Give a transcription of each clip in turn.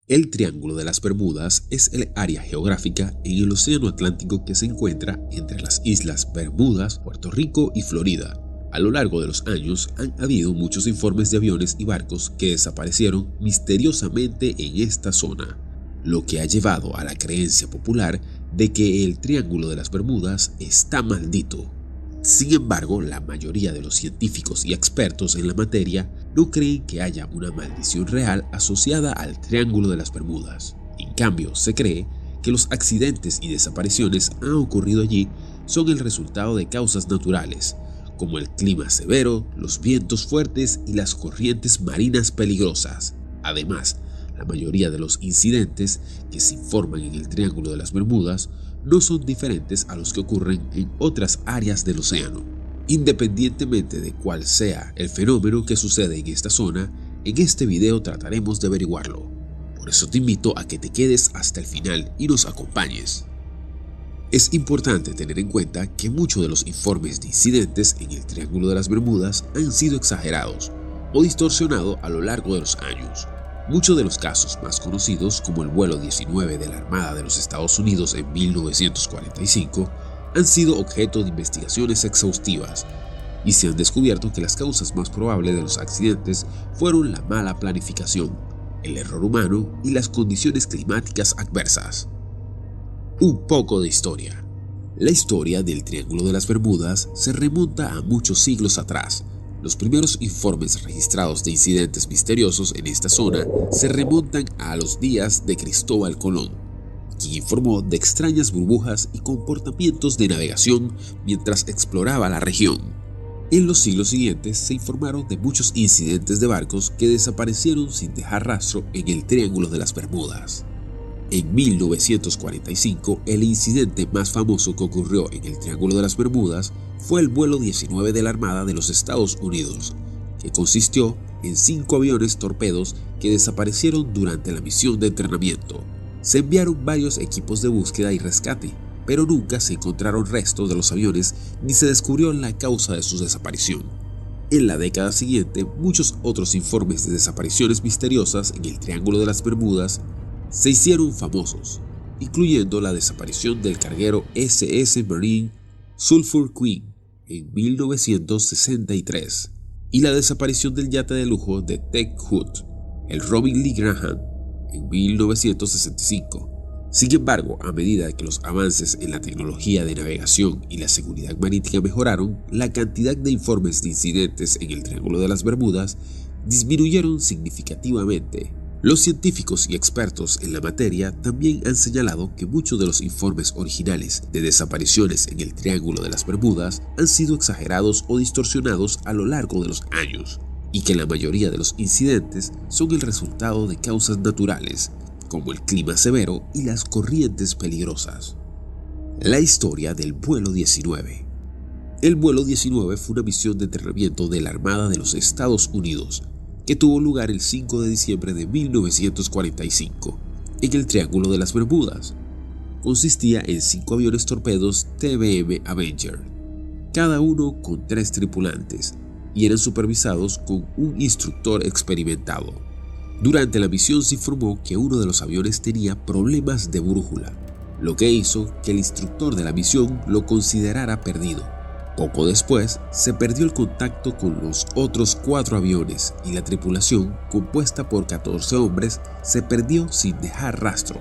El Triángulo de las Bermudas es el área geográfica en el Océano Atlántico que se encuentra entre las islas Bermudas, Puerto Rico y Florida. A lo largo de los años han habido muchos informes de aviones y barcos que desaparecieron misteriosamente en esta zona, lo que ha llevado a la creencia popular de que el Triángulo de las Bermudas está maldito. Sin embargo, la mayoría de los científicos y expertos en la materia no creen que haya una maldición real asociada al Triángulo de las Bermudas. En cambio, se cree que los accidentes y desapariciones han ocurrido allí son el resultado de causas naturales, como el clima severo, los vientos fuertes y las corrientes marinas peligrosas. Además, la mayoría de los incidentes que se informan en el Triángulo de las Bermudas no son diferentes a los que ocurren en otras áreas del océano. Independientemente de cuál sea el fenómeno que sucede en esta zona, en este video trataremos de averiguarlo. Por eso te invito a que te quedes hasta el final y nos acompañes. Es importante tener en cuenta que muchos de los informes de incidentes en el Triángulo de las Bermudas han sido exagerados o distorsionados a lo largo de los años. Muchos de los casos más conocidos, como el vuelo 19 de la Armada de los Estados Unidos en 1945, han sido objeto de investigaciones exhaustivas y se han descubierto que las causas más probables de los accidentes fueron la mala planificación, el error humano y las condiciones climáticas adversas. Un poco de historia. La historia del Triángulo de las Bermudas se remonta a muchos siglos atrás. Los primeros informes registrados de incidentes misteriosos en esta zona se remontan a los días de Cristóbal Colón, quien informó de extrañas burbujas y comportamientos de navegación mientras exploraba la región. En los siglos siguientes se informaron de muchos incidentes de barcos que desaparecieron sin dejar rastro en el Triángulo de las Bermudas. En 1945, el incidente más famoso que ocurrió en el Triángulo de las Bermudas fue el vuelo 19 de la Armada de los Estados Unidos, que consistió en 5 aviones torpedos que desaparecieron durante la misión de entrenamiento. Se enviaron varios equipos de búsqueda y rescate, pero nunca se encontraron restos de los aviones ni se descubrió la causa de su desaparición. En la década siguiente, muchos otros informes de desapariciones misteriosas en el Triángulo de las Bermudas se hicieron famosos, incluyendo la desaparición del carguero SS Marine Sulphur Queen en 1963 y la desaparición del yate de lujo de Ted Hood, el Robin Lee Graham, en 1965. Sin embargo, a medida que los avances en la tecnología de navegación y la seguridad marítima mejoraron, la cantidad de informes de incidentes en el Triángulo de las Bermudas disminuyeron significativamente. Los científicos y expertos en la materia también han señalado que muchos de los informes originales de desapariciones en el Triángulo de las Bermudas han sido exagerados o distorsionados a lo largo de los años, y que la mayoría de los incidentes son el resultado de causas naturales, como el clima severo y las corrientes peligrosas. La historia del vuelo 19. El vuelo 19 fue una misión de entrenamiento de la Armada de los Estados Unidos, que tuvo lugar el 5 de diciembre de 1945 en el Triángulo de las Bermudas. Consistía en 5 aviones torpedos TBM Avenger, cada uno con 3 tripulantes, y eran supervisados con un instructor experimentado. Durante la misión se informó que uno de los aviones tenía problemas de brújula, lo que hizo que el instructor de la misión lo considerara perdido. Poco después, se perdió el contacto con los otros 4 aviones y la tripulación, compuesta por 14 hombres, se perdió sin dejar rastro.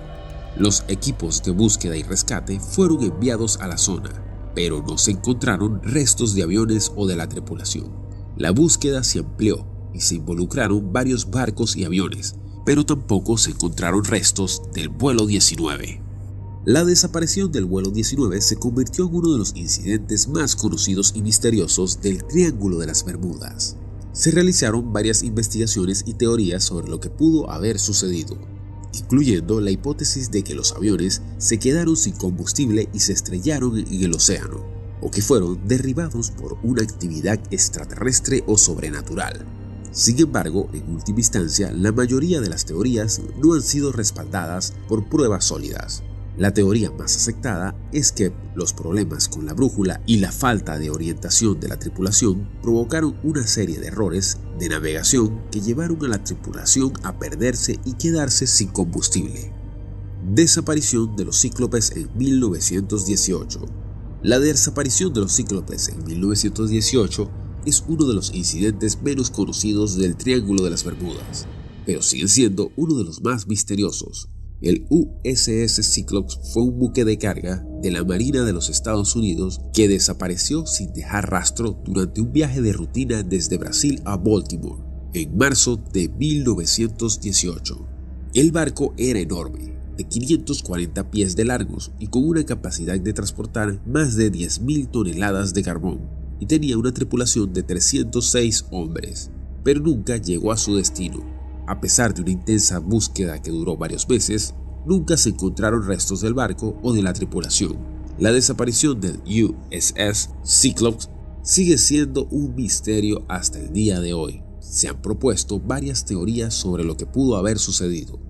Los equipos de búsqueda y rescate fueron enviados a la zona, pero no se encontraron restos de aviones o de la tripulación. La búsqueda se amplió y se involucraron varios barcos y aviones, pero tampoco se encontraron restos del vuelo 19. La desaparición del vuelo 19 se convirtió en uno de los incidentes más conocidos y misteriosos del Triángulo de las Bermudas. Se realizaron varias investigaciones y teorías sobre lo que pudo haber sucedido, incluyendo la hipótesis de que los aviones se quedaron sin combustible y se estrellaron en el océano, o que fueron derribados por una actividad extraterrestre o sobrenatural. Sin embargo, en última instancia, la mayoría de las teorías no han sido respaldadas por pruebas sólidas. La teoría más aceptada es que los problemas con la brújula y la falta de orientación de la tripulación provocaron una serie de errores de navegación que llevaron a la tripulación a perderse y quedarse sin combustible. Desaparición de los cíclopes en 1918. La desaparición de los cíclopes en 1918 es uno de los incidentes menos conocidos del Triángulo de las Bermudas, pero sigue siendo uno de los más misteriosos. El USS Cyclops fue un buque de carga de la Marina de los Estados Unidos que desapareció sin dejar rastro durante un viaje de rutina desde Brasil a Baltimore en marzo de 1918. El barco era enorme, de 540 pies de largos y con una capacidad de transportar más de 10.000 toneladas de carbón, y tenía una tripulación de 306 hombres, pero nunca llegó a su destino. A pesar de una intensa búsqueda que duró varios meses, nunca se encontraron restos del barco o de la tripulación. La desaparición del USS Cyclops sigue siendo un misterio hasta el día de hoy. Se han propuesto varias teorías sobre lo que pudo haber sucedido,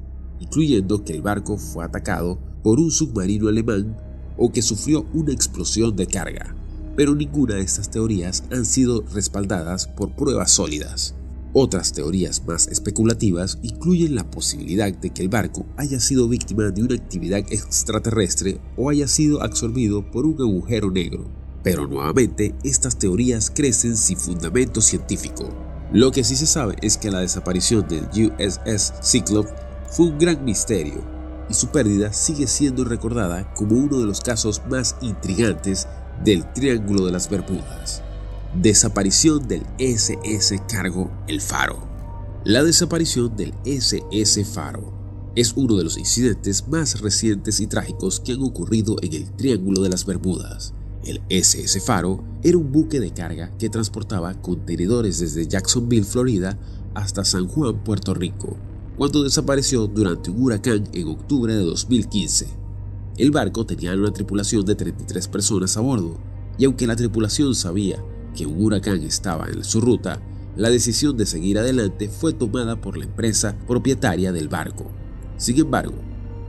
incluyendo que el barco fue atacado por un submarino alemán o que sufrió una explosión de carga, pero ninguna de estas teorías han sido respaldadas por pruebas sólidas. Otras teorías más especulativas incluyen la posibilidad de que el barco haya sido víctima de una actividad extraterrestre o haya sido absorbido por un agujero negro, pero nuevamente estas teorías crecen sin fundamento científico. Lo que sí se sabe es que la desaparición del USS Cyclops fue un gran misterio y su pérdida sigue siendo recordada como uno de los casos más intrigantes del Triángulo de las Bermudas. Desaparición del SS Cargo El Faro. La desaparición del SS Faro es uno de los incidentes más recientes y trágicos que han ocurrido en el Triángulo de las Bermudas. El SS Faro era un buque de carga que transportaba contenedores desde Jacksonville, Florida, hasta San Juan, Puerto Rico, cuando desapareció durante un huracán en octubre de 2015. El barco tenía una tripulación de 33 personas a bordo, y aunque la tripulación sabía que un huracán estaba en su ruta, la decisión de seguir adelante fue tomada por la empresa propietaria del barco. Sin embargo,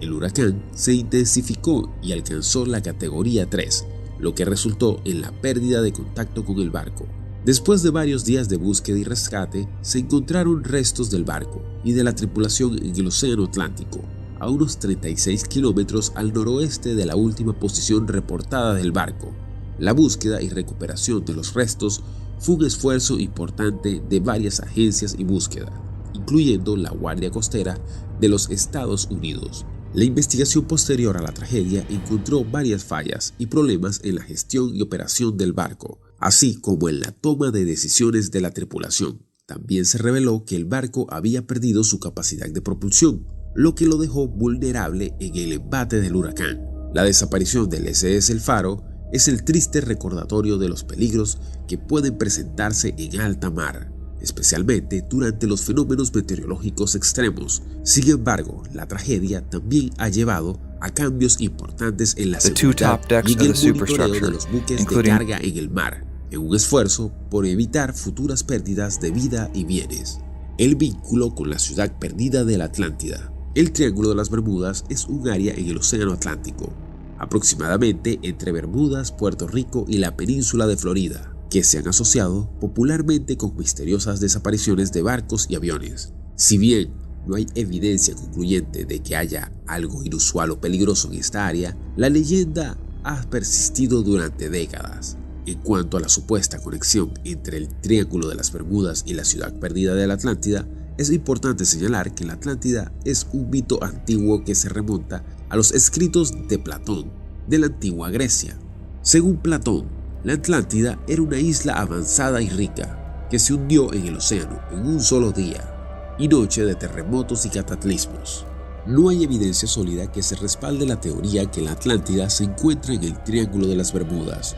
el huracán se intensificó y alcanzó la categoría 3, lo que resultó en la pérdida de contacto con el barco. Después de varios días de búsqueda y rescate, se encontraron restos del barco y de la tripulación en el Océano Atlántico, a unos 36 kilómetros al noroeste de la última posición reportada del barco. La búsqueda y recuperación de los restos fue un esfuerzo importante de varias agencias y búsqueda, incluyendo la Guardia Costera de los Estados Unidos. La investigación posterior a la tragedia encontró varias fallas y problemas en la gestión y operación del barco, así como en la toma de decisiones de la tripulación. También se reveló que el barco había perdido su capacidad de propulsión, lo que lo dejó vulnerable en el embate del huracán. La desaparición del SS El Faro es el triste recordatorio de los peligros que pueden presentarse en alta mar, especialmente durante los fenómenos meteorológicos extremos. Sin embargo, la tragedia también ha llevado a cambios importantes en la seguridad y en el monitoreo de los buques de carga en el mar, en un esfuerzo por evitar futuras pérdidas de vida y bienes. El vínculo con la ciudad perdida de la Atlántida. El Triángulo de las Bermudas es un área en el Océano Atlántico, aproximadamente entre Bermudas, Puerto Rico y la península de Florida, que se han asociado popularmente con misteriosas desapariciones de barcos y aviones. Si bien no hay evidencia concluyente de que haya algo inusual o peligroso en esta área, la leyenda ha persistido durante décadas. En cuanto a la supuesta conexión entre el Triángulo de las Bermudas y la ciudad perdida de la Atlántida, es importante señalar que la Atlántida es un mito antiguo que se remonta a los escritos de Platón, de la antigua Grecia. Según Platón, la Atlántida era una isla avanzada y rica, que se hundió en el océano en un solo día y noche de terremotos y cataclismos. No hay evidencia sólida que se respalde la teoría que la Atlántida se encuentra en el Triángulo de las Bermudas,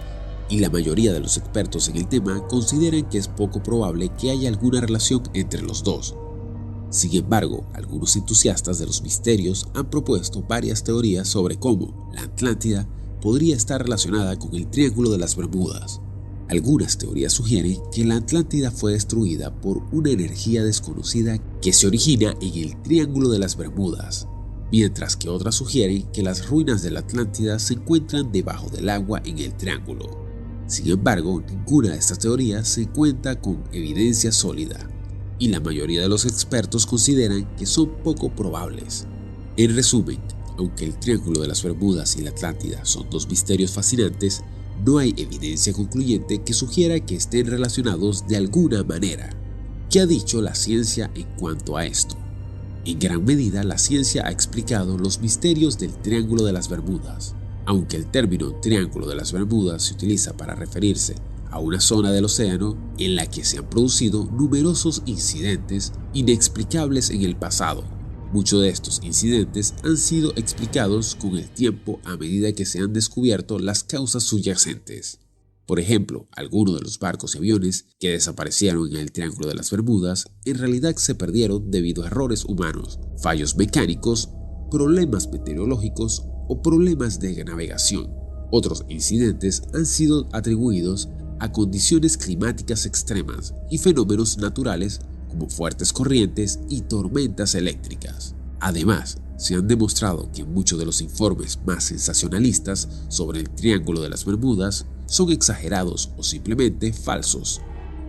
y la mayoría de los expertos en el tema consideran que es poco probable que haya alguna relación entre los dos. Sin embargo, algunos entusiastas de los misterios han propuesto varias teorías sobre cómo la Atlántida podría estar relacionada con el Triángulo de las Bermudas. Algunas teorías sugieren que la Atlántida fue destruida por una energía desconocida que se origina en el Triángulo de las Bermudas. mientras que otras sugieren que las ruinas de la Atlántida se encuentran debajo del agua en el triángulo. Sin embargo, ninguna de estas teorías se cuenta con evidencia sólida, y la mayoría de los expertos consideran que son poco probables. En resumen, aunque el Triángulo de las Bermudas y la Atlántida son dos misterios fascinantes, no hay evidencia concluyente que sugiera que estén relacionados de alguna manera. ¿Qué ha dicho la ciencia en cuanto a esto? En gran medida, la ciencia ha explicado los misterios del Triángulo de las Bermudas. Aunque el término Triángulo de las Bermudas se utiliza para referirse a una zona del océano en la que se han producido numerosos incidentes inexplicables en el pasado. Muchos de estos incidentes han sido explicados con el tiempo a medida que se han descubierto las causas subyacentes. Por ejemplo, algunos de los barcos y aviones que desaparecieron en el Triángulo de las Bermudas en realidad se perdieron debido a errores humanos, fallos mecánicos, problemas meteorológicos o problemas de navegación. Otros incidentes han sido atribuidos a condiciones climáticas extremas y fenómenos naturales como fuertes corrientes y tormentas eléctricas. Además, se han demostrado que muchos de los informes más sensacionalistas sobre el Triángulo de las Bermudas son exagerados o simplemente falsos.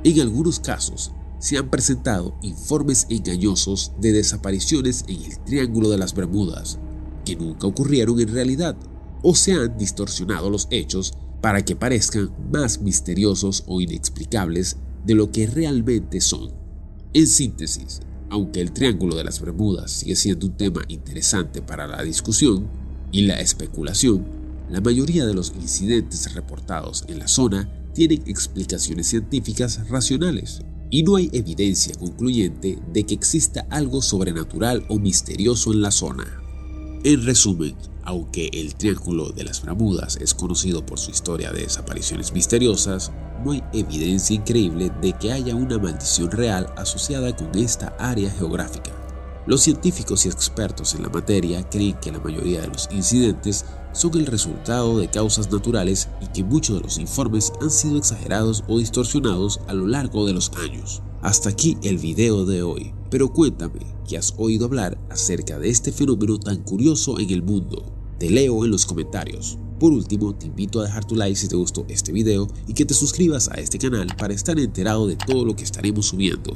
En algunos casos, se han presentado informes engañosos de desapariciones en el Triángulo de las Bermudas, que nunca ocurrieron en realidad, o se han distorsionado los hechos para que parezcan más misteriosos o inexplicables de lo que realmente son. En síntesis, aunque el Triángulo de las Bermudas sigue siendo un tema interesante para la discusión y la especulación, la mayoría de los incidentes reportados en la zona tienen explicaciones científicas racionales, y no hay evidencia concluyente de que exista algo sobrenatural o misterioso en la zona. En resumen, aunque el Triángulo de las Bermudas es conocido por su historia de desapariciones misteriosas, no hay evidencia increíble de que haya una maldición real asociada con esta área geográfica. Los científicos y expertos en la materia creen que la mayoría de los incidentes son el resultado de causas naturales y que muchos de los informes han sido exagerados o distorsionados a lo largo de los años. Hasta aquí el video de hoy, pero cuéntame, ¿qué has oído hablar acerca de este fenómeno tan curioso en el mundo? Te leo en los comentarios. Por último, te invito a dejar tu like si te gustó este video y que te suscribas a este canal para estar enterado de todo lo que estaremos subiendo.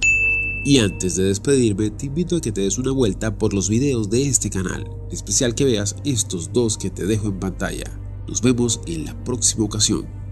Y antes de despedirme, te invito a que te des una vuelta por los videos de este canal, en especial que veas estos dos que te dejo en pantalla. Nos vemos en la próxima ocasión.